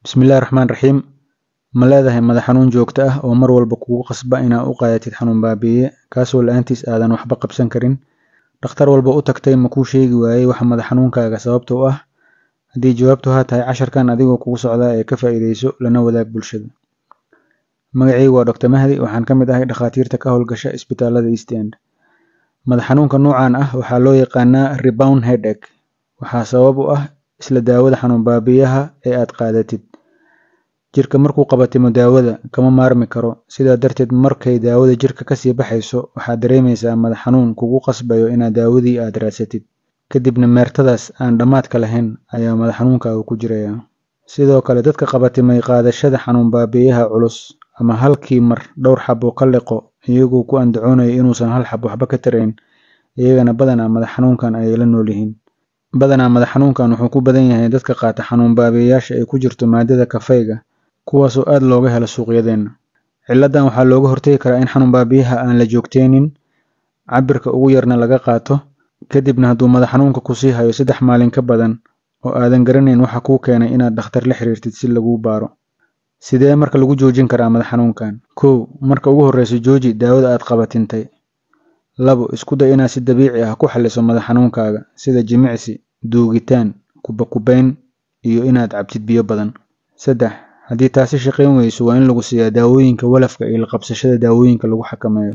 بسم الله الرحمن الرحيم. ma leedahay madax xanuun joogto ah oo mar walba kugu qasba inaad u qaadatid xanuun baabi'iye kaasoo la'aantiis aadan waxba qabsan karin? dhakhtar walba u tagtay ma kuu sheegi waayey waxa madax xanuunkaaga sababta u ah? haddii jawaabtu haa tahay, casharkan adigoo kugu socdaa ee ka faa'iidayso lana wadaag bulshada. magacaygu waa Dr. Mahdi, waxaan ka mid ahay dhakhaatiirta ka howlgasha isbitaalada East End. madax xanuunka noocan ah waxaa loo yaqaanaa rebound headache. waxaa sabab u ah isla daawada xanuun baabi'iyaha ee aad qaadatid. jirka markuu qabatimo daawada kama maarmi karo, sidaa darteed markay daawada jirka kasii baxayso waxaad dareemaysaa madax xanuun kugu qasbayo inaad daawadii aad raadsatid, kadibna meertadaas aan dhammaadka lahayn ayaa madax xanuunkaaga ku jiraya. sidoo kale dadka qabatimay qaadashada xanuun baabi'iyaha culus ama halkii mar dhowr xabo ka liqo iyagoo ku andacoonaya inuusan hal xab waxba ka tarayn, iyagana badanaa madax xanuunkan ayay la nool yihiin. badanaa madax xanuunkan wuxuu ku badan yahay dadka qaata xanuun baabi'iyaasha ay ku jirto maadada kafeyga, kuwaasoo aad looga helo suuqyadeena. ciladan waxaa looga hortagi karaa in xanuun baabi'iyaha aan la joogteynin, cabirka ugu yarna laga qaato, kadibna hadduu madax xanuunka kusii hayo 3 maalin ka badan oo aadan garanayn waxa kuu keenay inaad dhakhtar la xiriirtid si laguu baaro. sidee marka lagu joojin karaa madax xanuunkan? 1. marka ugu horreysa jooji daawada aad qabatintay. 2. isku day inaad si dabiici ah ku xalliso madax xanuunkaaga sida jimicsi, duugitaan, kubayn iyo inaad cabtid biyo badan. 3. haddii taasi shaqayn weyso waa in lagu siiyaa daawooyinka walafka iyo la qabsashada daawooyinka lagu xakameeyo.